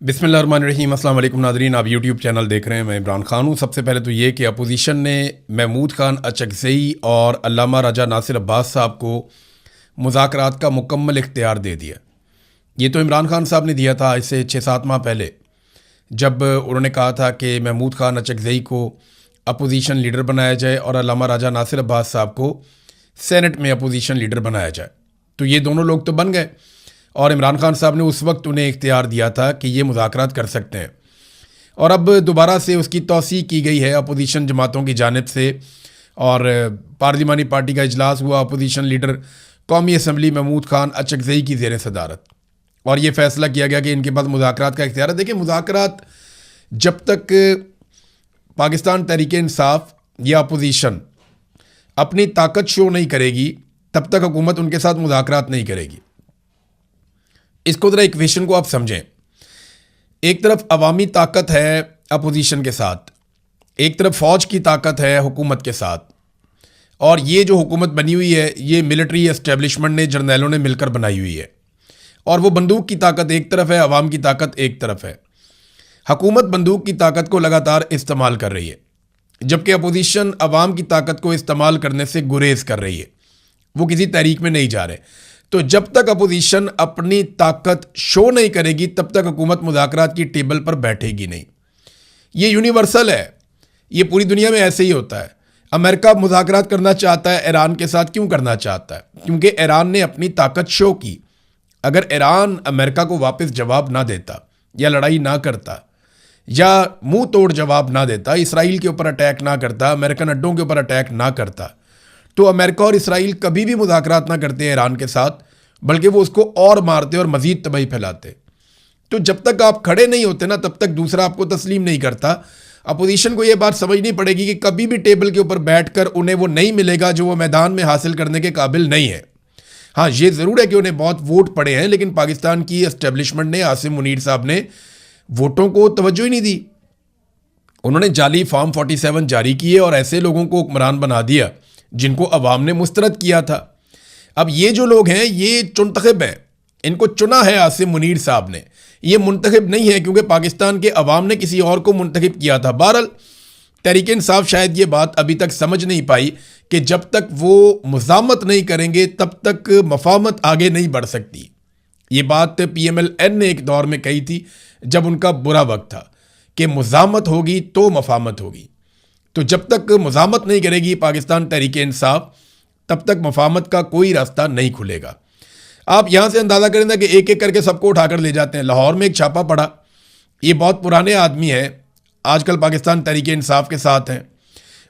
बिस्मिल्लाहिर्रहमानिर्रहीम। अस्सलाम वालेकुम नाज़रीन, आप यूट्यूब चैनल देख रहे हैं। मैं इमरान खान हूँ। सबसे पहले तो ये कि अपोजिशन ने महमूद खान अचकज़ई और अल्लामा राजा नासिर अब्बास साहब को मुज़ाकरात का मुकम्मल इख्तियार दे दिया। ये तो इमरान खान साहब ने दिया था आज से 6-7 माह पहले, जब उन्होंने कहा था कि महमूद खान अचकज़ई को अपोजिशन लीडर बनाया जाए और अल्लामा राजा नासिर अब्बास साहब को सेनेट में अपोजिशन लीडर बनाया जाए। तो ये दोनों लोग तो बन गए और इमरान खान साहब ने उस वक्त उन्हें इख्तियार दिया था कि ये मुज़ाकरात कर सकते हैं। और अब दोबारा से उसकी तौसीक़ की गई है अपोजिशन जमातों की जानिब से और पार्लिमानी पार्टी का इजलास हुआ। अपोजिशन लीडर कौमी असम्बली महमूद खान अचकज़ई की ज़ेर सदारत, और ये फ़ैसला किया गया कि इनके पास मुज़ाकरात का इख्तियार है। देखिए, मुज़ाकरात जब तक पाकिस्तान तहरीक इंसाफ या अपोजिशन अपनी ताकत शो नहीं करेगी तब तक हुकूमत उनके साथ मुज़ाकरात नहीं करेगी। इसको ज़रा इक्वेशन को आप समझें। एक तरफ अवामी ताकत है अपोजिशन के साथ, एक तरफ फ़ौज की ताकत है हुकूमत के साथ, और ये जो हुकूमत बनी हुई है ये मिलिट्री एस्टेब्लिशमेंट ने, जर्नैलों ने मिलकर बनाई हुई है। और वो बंदूक की ताकत एक तरफ है, अवाम की ताकत एक तरफ है। हुकूमत बंदूक की ताकत को लगातार इस्तेमाल कर रही है, जबकि अपोजिशन अवाम की ताकत को इस्तेमाल करने से गुरेज कर रही है। वो किसी तहरीक में नहीं जा रहे। तो जब तक अपोजिशन अपनी ताकत शो नहीं करेगी तब तक हुकूमत मुज़ाकरात की टेबल पर बैठेगी नहीं। ये यूनिवर्सल है, ये पूरी दुनिया में ऐसे ही होता है। अमेरिका मुज़ाकरात करना चाहता है ईरान के साथ, क्यों करना चाहता है? क्योंकि ईरान ने अपनी ताकत शो की। अगर ईरान अमेरिका को वापस जवाब ना देता या लड़ाई ना करता या मुंह तोड़ जवाब ना देता, इसराइल के ऊपर अटैक ना करता, अमेरिकन अड्डों के ऊपर अटैक ना करता, तो अमेरिका और इसराइल कभी भी मुज़ाकरात ना करते हैं ईरान के साथ, बल्कि वो उसको और मारते और मज़ीद तबाही फैलाते। तो जब तक आप खड़े नहीं होते ना तब तक दूसरा आपको तस्लीम नहीं करता। अपोजिशन को ये बात समझनी पड़ेगी कि कभी भी टेबल के ऊपर बैठकर उन्हें वो नहीं मिलेगा जो वो मैदान में हासिल करने के काबिल नहीं है। हाँ, ये ज़रूर है कि उन्हें बहुत वोट पड़े हैं, लेकिन पाकिस्तान की एस्टेब्लिशमेंट ने, आसिम मुनीर साहब ने वोटों को तवज्जो ही नहीं दी। उन्होंने जाली फॉर्म 47 जारी किए और ऐसे लोगों को हुक्मरान बना दिया जिनको अवाम ने मुस्तरद किया था। अब ये जो लोग हैं ये चुनतखब हैं, इनको चुना है आसिम मुनीर साहब ने, ये मुंतखब नहीं है क्योंकि पाकिस्तान के अवाम ने किसी और को मुंतखब किया था। बहरहाल तहरीक इंसाफ शायद ये बात अभी तक समझ नहीं पाई कि जब तक वो मुज़ामत नहीं करेंगे तब तक मफाहमत आगे नहीं बढ़ सकती। ये बात PMLN ने एक दौर में कही थी जब उनका बुरा वक्त था कि मुज़ामत होगी तो मफाहमत होगी। तो जब तक मुज़ामत नहीं करेगी पाकिस्तान तहरीक इंसाफ तब तक मफाहमत का कोई रास्ता नहीं खुलेगा। आप यहाँ से अंदाज़ा करें ना कि एक एक करके सबको उठाकर ले जाते हैं। लाहौर में एक छापा पड़ा, ये बहुत पुराने आदमी हैं, आजकल पाकिस्तान तहरीक इंसाफ के साथ हैं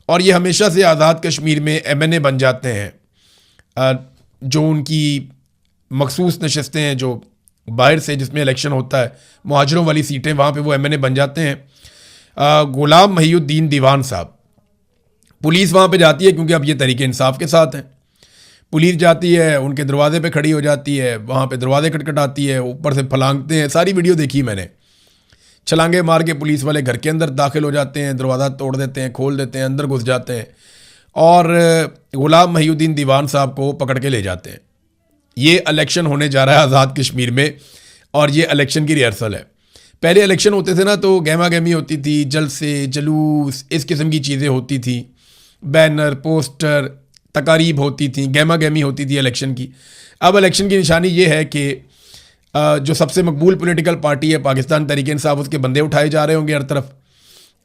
और ये हमेशा से आज़ाद कश्मीर में MNA बन जाते हैं। जो उनकी मखसूस नशस्तें हैं जो बाहर से जिसमें इलेक्शन होता है, मुहाजिरों वाली सीटें, वहाँ पे वो MNA बन जाते हैं। गुलाम महिउद्दीन दीवान साहब, पुलिस वहाँ पे जाती है क्योंकि अब ये तहरीक इंसाफ के साथ हैं। पुलिस जाती है, उनके दरवाजे पे खड़ी हो जाती है, वहाँ पे दरवाजे खटखटाती है, ऊपर से फलांगते हैं। सारी वीडियो देखी मैंने। छलांगे मार के पुलिस वाले घर के अंदर दाखिल हो जाते हैं, दरवाज़ा तोड़ देते हैं, खोल देते हैं, अंदर घुस जाते हैं और गुलाम महिउद्दीन दीवान साहब को पकड़ के ले जाते हैं। ये इलेक्शन होने जा रहा है आज़ाद कश्मीर में और ये इलेक्शन की रिहर्सल है। पहले इलेक्शन होते थे ना तो गहमा गहमी होती थी, जलसे, जुलूस, इस किस्म की चीज़ें होती थी, बैनर, पोस्टर, तकारीब होती थी, गहमा गहमी होती थी इलेक्शन की। अब इलेक्शन की निशानी ये है कि जो सबसे मकबूल पॉलिटिकल पार्टी है पाकिस्तान तहरीक इंसाफ, उसके बंदे उठाए जा रहे होंगे हर तरफ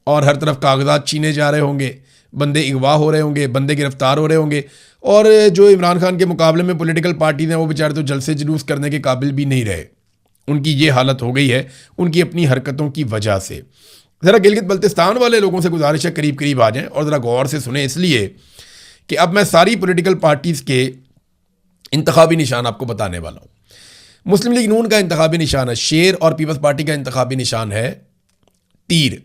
और हर तरफ कागजात छीने जा रहे होंगे, बंदे अगवा हो रहे होंगे, बंदे गिरफ्तार हो रहे होंगे। और जो इमरान खान के मुकाबले में पॉलिटिकल पार्टीज हैं वो बेचारे तो जलसे जुलूस करने के काबिल भी नहीं रहे। उनकी ये हालत हो गई है उनकी अपनी हरकतों की वजह से। ज़रा गिलगित बल्तिस्तान वाले लोगों से गुजारिश है करीब करीब आ जाएं और ज़रा गौर से सुने, इसलिए कि अब मैं सारी पॉलिटिकल पार्टीज़ के इंतखाबी निशान आपको बताने वाला हूँ। मुस्लिम लीग नून का इंतखाबी निशान है शेर और पीपल्स पार्टी का इंतखाबी निशान है तीर,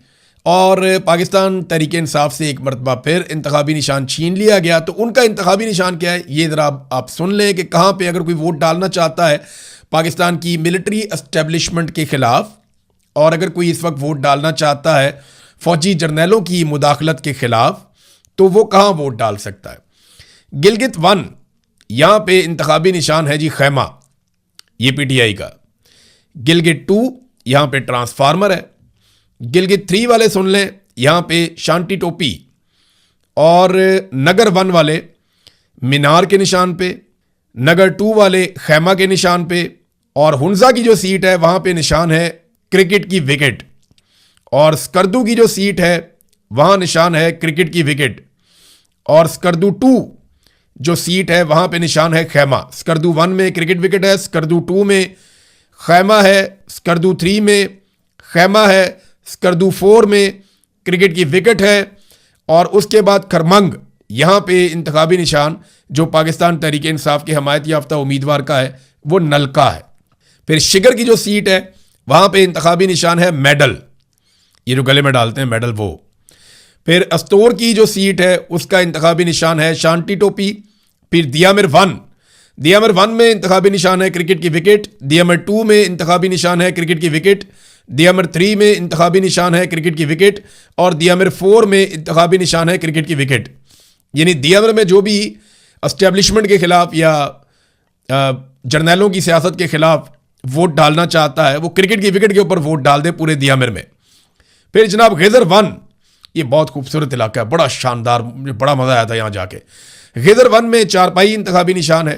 और पाकिस्तान तहरीक इंसाफ से एक मरतबा फिर इंतखाबी निशान छीन लिया गया। तो उनका इंतखाबी निशान क्या है ये ज़रा आप सुन लें कि कहाँ पर अगर कोई वोट डालना चाहता है पाकिस्तान की मिलिट्री एस्टेब्लिशमेंट के ख़िलाफ़, और अगर कोई इस वक्त वोट डालना चाहता है फ़ौजी जर्नैलों की मुदाखलत के ख़िलाफ़, तो वो कहाँ वोट डाल सकता है? गिलगित 1, यहाँ पे इंतखाबी निशान है जी खैमा, ये PTI का। गिलगित 2 यहाँ पे ट्रांसफार्मर है। गिलगित 3 वाले सुन लें, यहाँ पे शांति टोपी। और नगर 1 वाले मीनार के निशान पे, नगर 2 वाले खैमा के निशान पे, और हुंजा की जो सीट है वहाँ पे निशान है क्रिकेट की विकेट, और स्कर्दू की जो सीट है वहाँ निशान है क्रिकेट की विकेट, और स्कर्दू 2 जो सीट है वहाँ पे निशान है खैमा। स्कर्दू 1 में क्रिकेट विकेट है, स्कर्दू 2 में खैमा है, स्कर्दू 3 में खैमा है, स्कर्दू 4 में क्रिकेट की विकेट है, और उसके बाद खरमंग यहाँ पे इंतखाबी निशान जो पाकिस्तान तहरीक इंसाफ के हमायत याफ्ता उम्मीदवार का है वो नलका है। फिर शिगर की जो सीट है वहाँ पे इंतखाबी निशान है मेडल, ये जो गले में डालते हैं मेडल वो। फिर अस्तोर की जो सीट है उसका इंतखाबी निशान है शांति टोपी। फिर दियामिर 1 में इंतखाबी निशान है क्रिकेट की विकेट, दियामिर 2 में इंतखाबी निशान है क्रिकेट की विकेट, दियामिर 3 में इंतखाबी निशान है क्रिकेट की विकेट, और दियामिर 4 में इंतखाबी निशान है क्रिकेट की विकेट। यानी दियामिर में जो भी एस्टेब्लिशमेंट के खिलाफ या जर्नैलों की सियासत के खिलाफ वोट डालना चाहता है वो क्रिकेट की विकेट के ऊपर वोट डाल दे पूरे दियामिर में। फिर जनाब गिदर 1, ये बहुत खूबसूरत इलाका है, बड़ा शानदार, मुझे बड़ा मजा आया था यहाँ जाके। गिदर 1 में चारपाई इंतखाबी निशान है,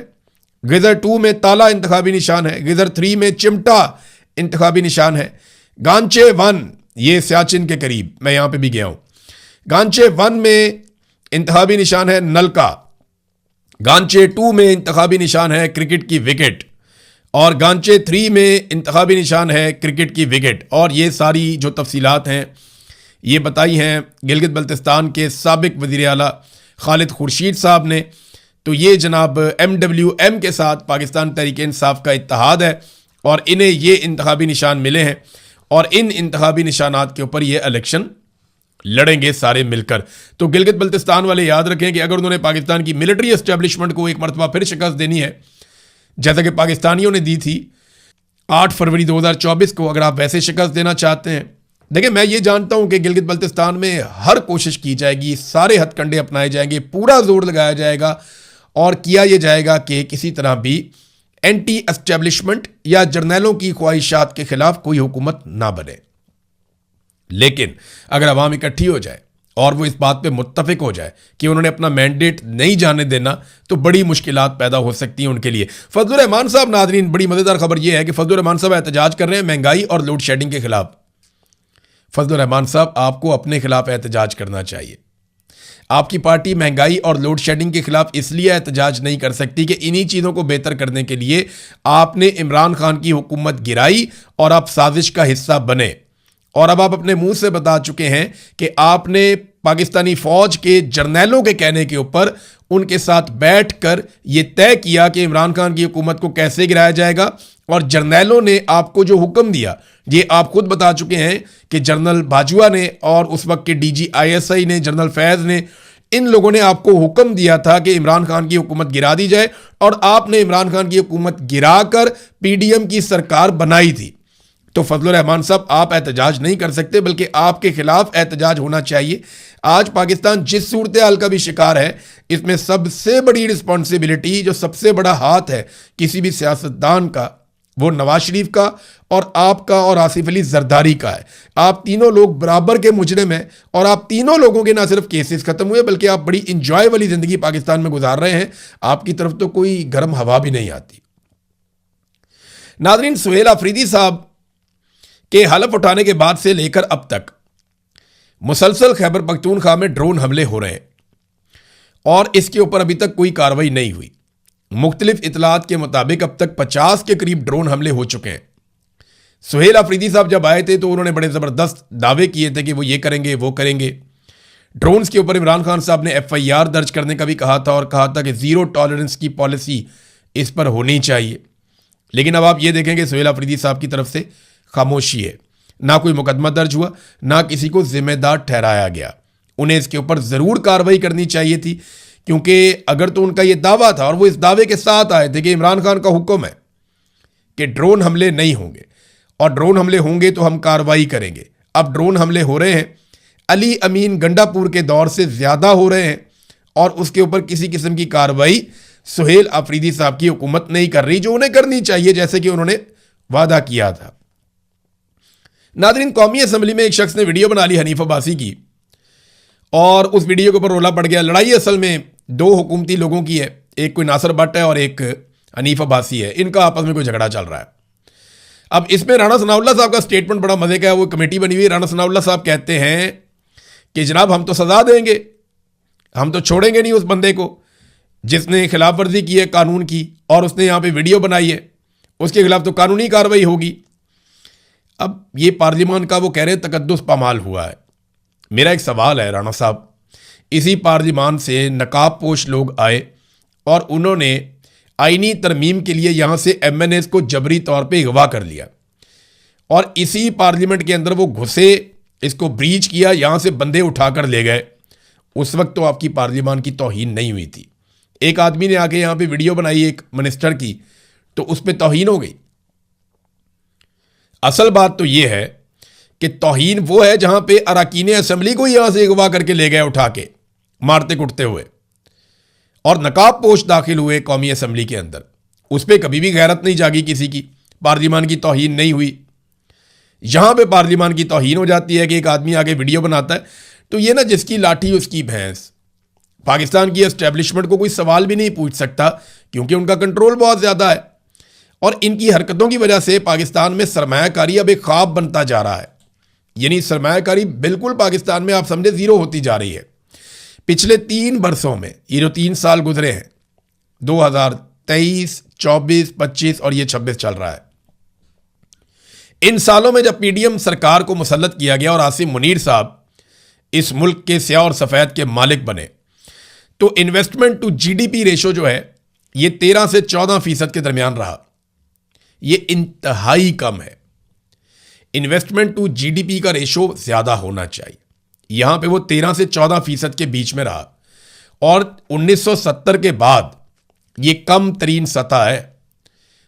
गिदर 2 में ताला इंतखाबी निशान है, गिदर 3 में चिमटा इंतखाबी निशान है, गांचे 1 ये सियाचिन के करीब, मैं यहाँ पे भी गया हूँ, गांचे 1 में इंतखाबी निशान है नलका, गांचे 2 में इंतखाबी निशान है क्रिकेट की विकेट, और गांचे 3 में इंतखाबी निशान है क्रिकेट की विकेट। और ये सारी जो तफसीलात हैं ये बताई हैं गिलगित बल्तिस्तान के साबिक वज़ीर आला खालिद खुर्शीद साहब ने। तो ये जनाब MWM के साथ पाकिस्तान तहरीक इंसाफ का इत्तेहाद है और इन्हें ये इंतखाबी निशान मिले हैं और इन इंतखाबी निशानात के ऊपर ये इलेक्शन लड़ेंगे सारे मिलकर। तो गिलगित बल्तिस्तान वाले याद रखें कि अगर उन्होंने पाकिस्तान की मिलिट्री एस्टेब्लिशमेंट को एक मरतबा फिर शिकस्त देनी है जैसा कि पाकिस्तानियों ने दी थी 8 फरवरी 2024 को, अगर आप वैसे शिकस्त देना चाहते हैं, देखिए मैं ये जानता हूं कि गिलगित बल्तिस्तान में हर कोशिश की जाएगी, सारे हथकंडे अपनाए जाएंगे, पूरा जोर लगाया जाएगा और किया यह जाएगा कि किसी तरह भी एंटी एस्टेब्लिशमेंट या जर्नैलों की ख्वाहिशात के खिलाफ कोई हुकूमत ना बने। लेकिन अगर अवाम इकट्ठी हो जाए और वो इस बात पे मुत्तफिक हो जाए कि उन्होंने अपना मैंडेट नहीं जाने देना तो बड़ी मुश्किलात पैदा हो सकती हैं उनके लिए। फजलुर रहमान साहब, नाज़रीन बड़ी मज़ेदार खबर ये है कि फजलुर रहमान साहब एहतजाज कर रहे हैं महंगाई और लोड शेडिंग के खिलाफ। फजलुर रहमान साहब, आपको अपने खिलाफ एहतजाज करना चाहिए। आपकी पार्टी महंगाई और लोड शेडिंग के खिलाफ इसलिए एहतजाज नहीं कर सकती कि इन्हीं चीज़ों को बेहतर करने के लिए आपने इमरान खान की हुकूमत गिराई और आप साजिश का हिस्सा बने। और अब आप अपने मुंह से बता चुके हैं कि आपने पाकिस्तानी फौज के जर्नैलों के कहने के ऊपर उनके साथ बैठकर यह तय किया कि इमरान खान की हुकूमत को कैसे गिराया जाएगा। और जर्नैलों ने आपको जो हुक्म दिया ये आप खुद बता चुके हैं कि जनरल बाजवा ने और उस वक्त के DG ISI ने, जनरल फैज़ ने, इन लोगों ने आपको हुक्म दिया था कि इमरान खान की हुकूमत गिरा दी जाए और आपने इमरान खान की हुकूमत गिराकर PDM की सरकार बनाई थी। तो फजलुर रहमान साहब, आप एहतजाज नहीं कर सकते बल्कि आपके खिलाफ एहतजाज होना चाहिए। आज पाकिस्तान जिस सूरत हाल का भी शिकार है, इसमें सबसे बड़ी रिस्पॉन्सिबिलिटी, जो सबसे बड़ा हाथ है किसी भी सियासतदान का, वो नवाज शरीफ का और आपका और आसिफ अली जरदारी का है। आप तीनों लोग बराबर के मुजरिम हैं और आप तीनों लोगों के ना सिर्फ केसेस खत्म हुए बल्कि आप बड़ी इंजॉय वाली जिंदगी पाकिस्तान में गुजार रहे हैं। आपकी तरफ तो कोई गर्म हवा भी नहीं आती। नाज़रीन, सुहेल अफरीदी साहब के हलफ उठाने के बाद से लेकर अब तक मुसलसल खैबर पख्तूनख्वा में ड्रोन हमले हो रहे हैं और इसके ऊपर अभी तक कोई कार्रवाई नहीं हुई। मुख्तलिफ इतलात के मुताबिक अब तक 50 के करीब ड्रोन हमले हो चुके हैं। सुहेल अफरीदी साहब जब आए थे तो उन्होंने बड़े ज़बरदस्त दावे किए थे कि वो ये करेंगे वो करेंगे। ड्रोन्स के ऊपर इमरान खान साहब ने FIR दर्ज करने का भी कहा था और कहा था कि ज़ीरो टॉलरेंस की पॉलिसी इस पर होनी चाहिए। लेकिन अब आप ये देखें कि सुहेल अफरीदी साहब की तरफ से खामोशी है, ना कोई मुकदमा दर्ज हुआ, ना किसी को जिम्मेदार ठहराया गया। उन्हें इसके ऊपर ज़रूर कार्रवाई करनी चाहिए थी, क्योंकि अगर तो उनका ये दावा था और वो इस दावे के साथ आए थे कि इमरान खान का हुक्म है कि ड्रोन हमले नहीं होंगे और ड्रोन हमले होंगे तो हम कार्रवाई करेंगे। अब ड्रोन हमले हो रहे हैं, अली अमीन गंडापुर के दौर से ज़्यादा हो रहे हैं और उसके ऊपर किसी किस्म की कार्रवाई सुहेल अफरीदी साहब की हुकूमत नहीं कर रही, जो उन्हें करनी चाहिए जैसे कि उन्होंने वादा किया था। नादरीन, कौमी असम्बली में एक शख्स ने वीडियो बना ली हनीफ अब्बासी की, और उस वीडियो के ऊपर रोला पड़ गया। लड़ाई असल में दो हुकूमती लोगों की है, एक कोई नासिर भट्ट है और एक हनीफ अब्बासी है। इनका आपस में कोई झगड़ा चल रहा है। अब इसमें राणा सनाउल्लाह साहब का स्टेटमेंट बड़ा मजे का है। वो कमेटी बनी हुई है। राणा सनाउल्लाह साहब कहते हैं कि जनाब हम तो सजा देंगे, हम तो छोड़ेंगे नहीं उस बंदे को जिसने खिलाफ वर्जी की है कानून की, और उसने यहाँ पे वीडियो बनाई है, उसके खिलाफ तो कानूनी कार्रवाई होगी। अब ये पार्लियामान का वो कह रहे हैं तकद्दुस पामाल हुआ है। मेरा एक सवाल है राणा साहब, इसी पार्लियामान से नकाबपोश लोग आए और उन्होंने आईनी तरमीम के लिए यहाँ से MNAs को जबरी तौर पे अगवा कर लिया, और इसी पार्लियामेंट के अंदर वो घुसे, इसको ब्रीच किया, यहाँ से बंदे उठाकर ले गए। उस वक्त तो आपकी पार्लियामान की तौहीन नहीं हुई थी। एक आदमी ने आके यहाँ पे वीडियो बनाई एक मिनिस्टर की, तो उस पर तौहीन हो गई। असल बात तो ये है कि तौहीन वो है जहां पे अरकान असेंबली को यहां से अगवा करके ले गए उठा के मारते कुटते हुए, और नकाबपोश दाखिल हुए कौमी असेंबली के अंदर। उस पर कभी भी गैरत नहीं जागी किसी की, पार्लियामान की तौहीन नहीं हुई। यहां पे पार्लियामान की तौहीन हो जाती है कि एक आदमी आगे वीडियो बनाता है। तो ये ना जिसकी लाठी उसकी भैंस। पाकिस्तान की एस्टेब्लिशमेंट को कोई सवाल भी नहीं पूछ सकता, क्योंकि उनका कंट्रोल बहुत ज़्यादा है, और इनकी हरकतों की वजह से पाकिस्तान में सरमायाकारी अब एक ख्वाब बनता जा रहा है। यानी सरमायाकारी बिल्कुल पाकिस्तान में आप समझे ज़ीरो होती जा रही है। पिछले 3 बरसों में, ये जो 3 साल गुजरे हैं, 2023, 24, 25 और ये 26 चल रहा है, इन सालों में जब PDM सरकार को मुसल्लत किया गया और आसिम मुनीर साहब इस मुल्क के स्याह और सफ़ेद के मालिक बने, तो इन्वेस्टमेंट टू GDP रेशो जो है ये 13 से 14% के दरमियान रहा। ये इंतहाई कम है। इन्वेस्टमेंट टू GDP का रेशो ज़्यादा होना चाहिए। यहां पे वो 13 से 14% के बीच में रहा, और 1970 के बाद ये कम तरीन सतह है।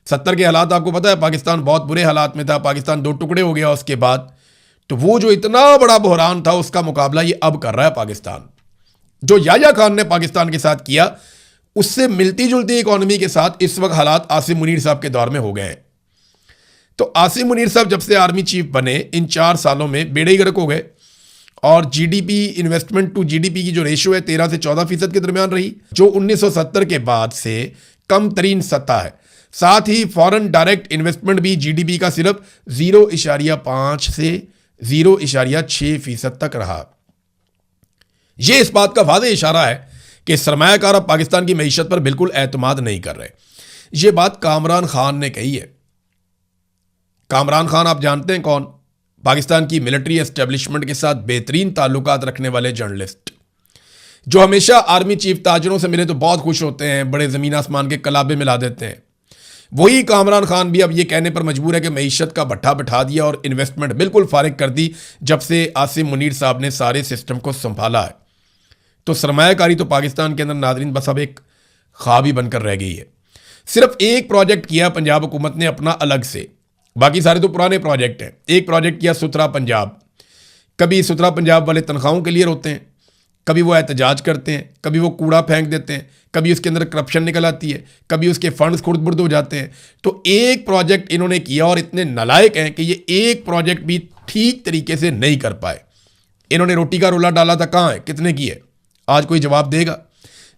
70 के हालात आपको पता है, पाकिस्तान बहुत बुरे हालात में था, पाकिस्तान 2 टुकड़े हो गया उसके बाद। तो वो जो इतना बड़ा बहरान था उसका मुकाबला ये अब कर रहा है पाकिस्तान। जो याह्या खान ने पाकिस्तान के साथ किया, उससे मिलती जुलती इकॉनमी के साथ इस वक्त हालात आसिम मुनीर साहब के दौर में हो गए हैं। तो आसिम मुनीर साहब जब से आर्मी चीफ बने, इन 4 सालों में बेड़े ही गर्क हो गए, और GDP, इन्वेस्टमेंट टू GDP की जो रेशो है 13 से 14% के दरमियान रही, जो 1970 के बाद से कम तरीन सतह है। साथ ही फॉरेन डायरेक्ट इन्वेस्टमेंट भी GDP का सिर्फ 0.5 से 0.6% तक रहा। यह इस बात का वाज़ेह इशारा है कि सरमायाकार अब पाकिस्तान की मईशत पर बिल्कुल एतमाद नहीं कर रहे। यह बात कामरान खान ने कही है। कामरान खान आप जानते हैं कौन? पाकिस्तान की मिलिट्री एस्टेब्लिशमेंट के साथ बेहतरीन ताल्लुकात रखने वाले जर्नलिस्ट, जो हमेशा आर्मी चीफ ताजरों से मिले तो बहुत खुश होते हैं, बड़े ज़मीन आसमान के कलाबे मिला देते हैं। वही कामरान खान भी अब ये कहने पर मजबूर है कि मईशत का भट्ठा बिठा दिया और इन्वेस्टमेंट बिल्कुल फारिग कर दी जब से आसिम मुनीर साहब ने सारे सिस्टम को संभाला है। तो सरमायाकारी तो पाकिस्तान के अंदर नादरीन बस अब एक ख्वाब ही बनकर रह गई है। सिर्फ एक प्रोजेक्ट किया पंजाब हुकूमत ने अपना अलग से, बाकी सारे तो पुराने प्रोजेक्ट हैं। एक प्रोजेक्ट किया सुथरा पंजाब। कभी सुथरा पंजाब वाले तनख्वाहों के लिए रोते हैं, कभी वो एहतजाज करते हैं, कभी वो कूड़ा फेंक देते हैं, कभी उसके अंदर करप्शन निकल आती है, कभी उसके फंड्स खुर्द-बुर्द हो जाते हैं। तो एक प्रोजेक्ट इन्होंने किया और इतने नालायक हैं कि ये एक प्रोजेक्ट भी ठीक तरीके से नहीं कर पाए। इन्होंने रोटी का रोला डाला था, कहाँ है, कितने की है? आज कोई जवाब देगा?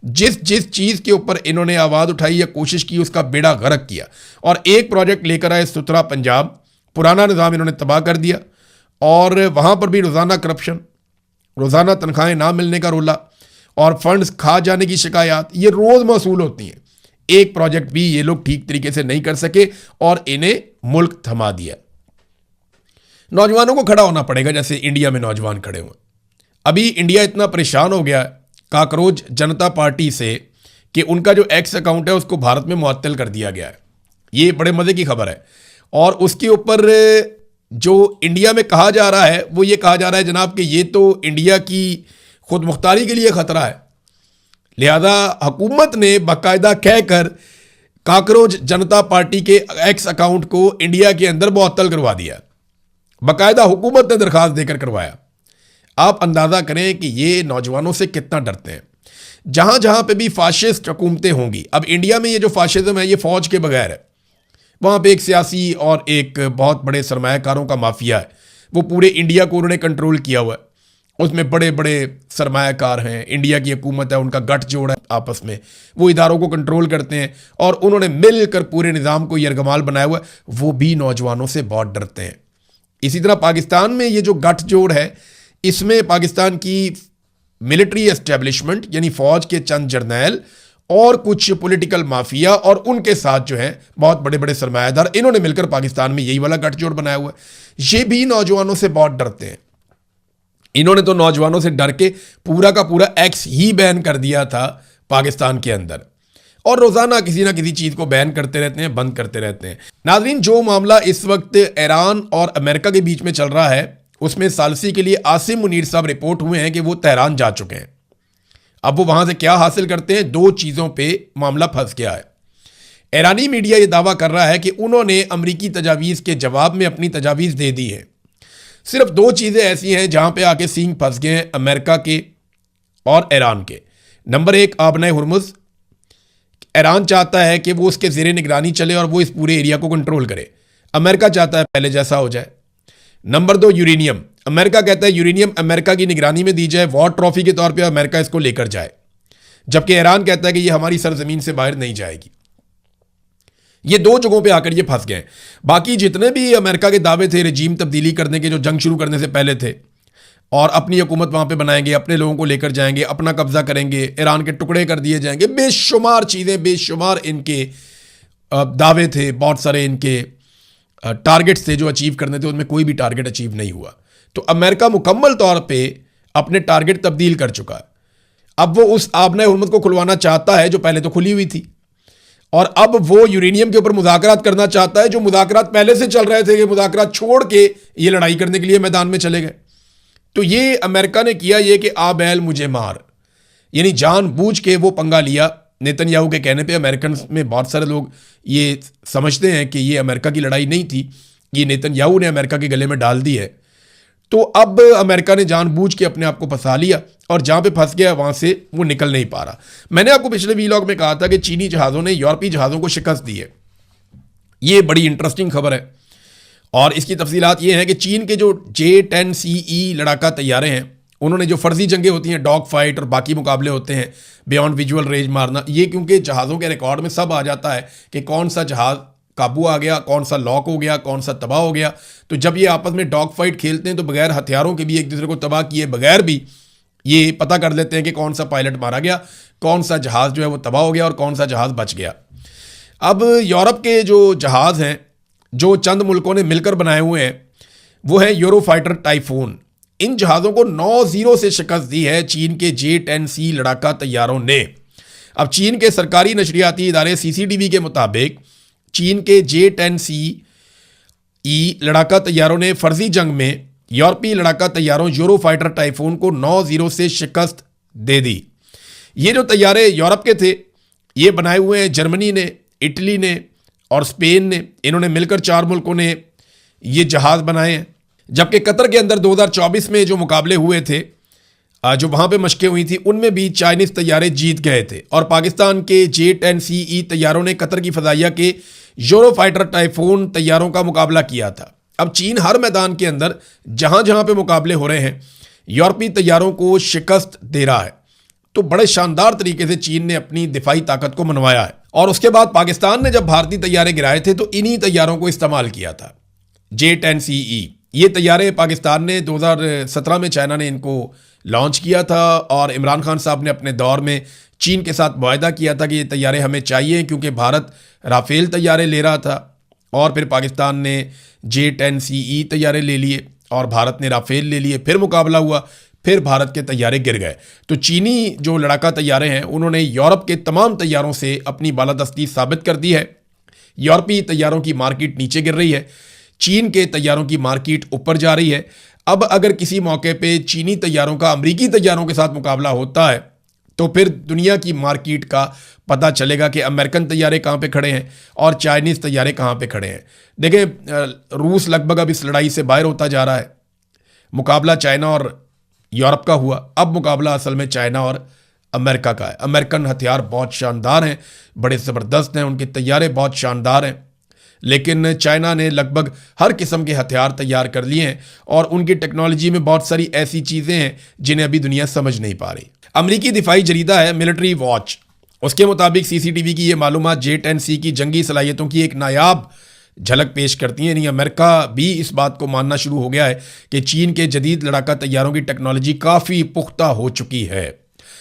जिस जिस चीज़ के ऊपर इन्होंने आवाज़ उठाई या कोशिश की उसका बेड़ा गर्क किया, और एक प्रोजेक्ट लेकर आए सुथरा पंजाब। पुराना निज़ाम इन्होंने तबाह कर दिया, और वहाँ पर भी रोज़ाना करप्शन, रोज़ाना तनख्वाहें ना मिलने का रोला और फंड्स खा जाने की शिकायत, ये रोज़ मौसूल होती हैं। एक प्रोजेक्ट भी ये लोग ठीक तरीके से नहीं कर सके और इन्हें मुल्क थमा दिया। नौजवानों को खड़ा होना पड़ेगा जैसे इंडिया में नौजवान खड़े हुए। अभी इंडिया इतना परेशान हो गया काकरोच जनता पार्टी से कि उनका जो एक्स अकाउंट है उसको भारत में मुअत्तल कर दिया गया है। ये बड़े मज़े की खबर है। और उसके ऊपर जो इंडिया में कहा जा रहा है वो ये कहा जा रहा है जनाब कि ये तो इंडिया की खुद मुख्तारी के लिए ख़तरा है, लिहाजा हुकूमत ने बाकायदा कहकर काकरोच जनता पार्टी के एक्स अकाउंट को इंडिया के अंदर मुअत्तल करवा दिया। बाकायदा हुकूमत ने दरख्वास्त देकर करवाया। आप अंदाज़ा करें कि ये नौजवानों से कितना डरते हैं। जहाँ जहाँ पे भी फाशिस्ट हुकूमतें होंगी, अब इंडिया में ये जो फाशिज्म है ये फ़ौज के बगैर है। वहाँ पे एक सियासी और एक बहुत बड़े सरमायाकारों का माफिया है। वो पूरे इंडिया को उन्होंने कंट्रोल किया हुआ है। उसमें बड़े बड़े सरमायाकार हैं, इंडिया की हुकूमत है, उनका गठजोड़ है आपस में, वो इदारों को कंट्रोल करते हैं और उन्होंने मिलकर पूरे निज़ाम को यरगमाल बनाया हुआ है। वो भी नौजवानों से बहुत डरते हैं। इसी तरह पाकिस्तान में ये जो गठजोड़ है, इसमें पाकिस्तान की मिलिट्री एस्टेब्लिशमेंट यानी फौज के चंद जर्नैल और कुछ पॉलिटिकल माफिया और उनके साथ जो है बहुत बड़े बड़े सरमायादार, इन्होंने मिलकर पाकिस्तान में यही वाला गठजोड़ बनाया हुआ है। ये भी नौजवानों से बहुत डरते हैं। इन्होंने तो नौजवानों से डर के पूरा का पूरा एक्स ही बैन कर दिया था पाकिस्तान के अंदर, और रोजाना किसी ना किसी चीज को बैन करते रहते हैं, बंद करते रहते हैं। नाज़रीन, जो मामला इस वक्त ईरान और अमेरिका के बीच में चल रहा है, उसमें सालसी के लिए आसिम मुनीर साहब रिपोर्ट हुए हैं कि वो तेहरान जा चुके हैं। अब वो वहां से क्या हासिल करते हैं, दो चीजों पे मामला फंस गया है। ईरानी मीडिया ये दावा कर रहा है कि उन्होंने अमरीकी तजावीज़ के जवाब में अपनी तजावीज़ दे दी है। सिर्फ दो चीज़ें ऐसी हैं जहां पे आके सींग फंस गए हैं अमेरिका के और ईरान के। नंबर एक, आबना हुर्मुज़। ईरान चाहता है कि वो उसके ज़ेरे निगरानी चले और वो इस पूरे एरिया को कंट्रोल करे। अमेरिका चाहता है पहले जैसा हो जाए। नंबर दो, यूरेनियम। अमेरिका कहता है यूरेनियम अमेरिका की निगरानी में दी जाए, वॉर ट्रॉफी के तौर पे अमेरिका इसको लेकर जाए, जबकि ईरान कहता है कि ये हमारी सरजमीन से बाहर नहीं जाएगी। ये दो जगहों पे आकर ये फंस गए। बाकी जितने भी अमेरिका के दावे थे रजीम तब्दीली करने के, जो जंग शुरू करने से पहले थे, और अपनी हुकूमत वहां पे बनाएंगे, अपने लोगों को लेकर जाएंगे, अपना कब्जा करेंगे, ईरान के टुकड़े कर दिए जाएंगे, बेशुमार चीज़ें, बेशुमार इनके दावे थे, बहुत सारे इनके टारगेट्स थे जो अचीव करने थे, उनमें कोई भी टारगेट अचीव नहीं हुआ। तो अमेरिका मुकम्मल तौर पे अपने टारगेट तब्दील कर चुका है। अब वो उस आबना हुर्मुज़ को खुलवाना चाहता है जो पहले तो खुली हुई थी, और अब वो यूरेनियम के ऊपर मुज़ाकरात करना चाहता है, जो मुज़ाकरात पहले से चल रहे थे कि मुज़ाकरात छोड़ के ये लड़ाई करने के लिए मैदान में चले गए। तो ये अमेरिका ने किया ये कि आ बैल मुझे मार, यानी जानबूझ के वो पंगा लिया। नेतन्याहू के कहने पे अमेरिकन में बहुत सारे लोग ये समझते हैं कि ये अमेरिका की लड़ाई नहीं थी, ये नेतन्याहू ने अमेरिका के गले में डाल दी है। तो अब अमेरिका ने जानबूझ के अपने आप को फंसा लिया, और जहां पे फंस गया वहां से वो निकल नहीं पा रहा। मैंने आपको पिछले वीलॉग में कहा था कि चीनी जहाज़ों ने यूरोपीय जहाज़ों को शिकस्त दी है। ये बड़ी इंटरेस्टिंग खबर है, और इसकी तफसीलात ये हैं कि चीन के जो J-10CE लड़ाका तैयारे हैं, उन्होंने जो फर्जी जंगें होती हैं, डॉग फाइट और बाकी मुकाबले होते हैं बियॉन्ड विजुअल रेंज मारना, ये क्योंकि जहाज़ों के रिकॉर्ड में सब आ जाता है कि कौन सा जहाज़ काबू आ गया, कौन सा लॉक हो गया, कौन सा तबाह हो गया। तो जब ये आपस में डॉग फाइट खेलते हैं तो बगैर हथियारों के भी एक दूसरे को तबाह किए बगैर भी ये पता कर लेते हैं कि कौन सा पायलट मारा गया, कौन सा जहाज़ जो है वो तबाह हो गया और कौन सा जहाज़ बच गया। अब यूरोप के जो जहाज़ हैं जो चंद मुल्कों ने मिलकर बनाए हुए हैं, वो है यूरोफाइटर टाइफून। इन जहाज़ों को 9-0 से शिकस्त दी है चीन के J-10C लड़ाका तैयारों ने। अब चीन के सरकारी नशरियाती इदारे CCTV के मुताबिक चीन के J-10CE लड़ाका तैयारों ने फर्जी जंग में यूरोपीय लड़ाका तैयारों यूरोफाइटर टाइफून को 9-0 से शिकस्त दे दी। ये जो तैयारे यूरोप के थे, ये बनाए हुए हैं जर्मनी ने, इटली ने और स्पेन ने। इन्होंने मिलकर 4 मुल्कों ने ये जहाज़ बनाए हैं। जबकि कतर के अंदर 2024 में जो मुकाबले हुए थे, जो वहाँ पे मशकें हुई थी, उनमें भी चाइनीज़ तैयारे जीत गए थे, और पाकिस्तान के J-10CE तैयारों ने कतर की फ़ज़ाइया के यूरोफाइटर टाइफून तैयारों का मुकाबला किया था। अब चीन हर मैदान के अंदर जहाँ जहाँ पे मुकाबले हो रहे हैं, यूरोपीय तैयारों को शिकस्त दे रहा है। तो बड़े शानदार तरीके से चीन ने अपनी दिफाई ताकत को मनवाया है। और उसके बाद पाकिस्तान ने जब भारतीय तैयारे गिराए थे तो इन्हीं तैयारों को इस्तेमाल किया था, J-10CE। ये तैयारे पाकिस्तान ने 2017 में चाइना ने इनको लॉन्च किया था, और इमरान खान साहब ने अपने दौर में चीन के साथ मुआहदा किया था कि ये तैयारे हमें चाहिए, क्योंकि भारत राफेल तैयारे ले रहा था, और फिर पाकिस्तान ने J-10CE तैयारे ले लिए और भारत ने राफेल ले लिए। फिर मुकाबला हुआ, फिर भारत के तैयारे गिर गए। तो चीनी जो लड़ाका तैयारे हैं, उन्होंने यूरोप के तमाम तैयारों से अपनी बालादस्ती साबित कर दी है। यूरोपीय तैयारों की मार्केट नीचे गिर रही है, चीन के तैयारों की मार्केट ऊपर जा रही है। अब अगर किसी मौके पे चीनी तैयारों का अमरीकी तैयारों के साथ मुकाबला होता है तो फिर दुनिया की मार्केट का पता चलेगा कि अमेरिकन तैयारे कहाँ पे खड़े हैं और चाइनीज़ तैयारे कहाँ पे खड़े हैं। देखिए, रूस लगभग अब इस लड़ाई से बाहर होता जा रहा है। मुकाबला चाइना और यूरोप का हुआ, अब मुकाबला असल में चाइना और अमेरिका का है। अमेरिकन हथियार बहुत शानदार हैं, बड़े ज़बरदस्त हैं, उनके तैयारे बहुत शानदार हैं। लेकिन चाइना ने लगभग हर किस्म के हथियार तैयार कर लिए हैं और उनकी टेक्नोलॉजी में बहुत सारी ऐसी चीज़ें हैं जिन्हें अभी दुनिया समझ नहीं पा रही। अमरीकी दिफाई जरीदा है मिलिट्री वॉच, उसके मुताबिक CCTV की ये मालूमात J-10C की जंगी सलाहियतों की एक नायाब झलक पेश करती हैं। यानी अमेरिका भी इस बात को मानना शुरू हो गया है कि चीन के जदीद लड़ाका तैयारों की टेक्नोलॉजी काफ़ी पुख्ता हो चुकी है।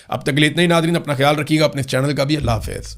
अब तक के लिए इतना ही नाज़रीन, अपना ख्याल रखिएगा, अपने इस चैनल का भी। अल्लाह हाफ़िज़।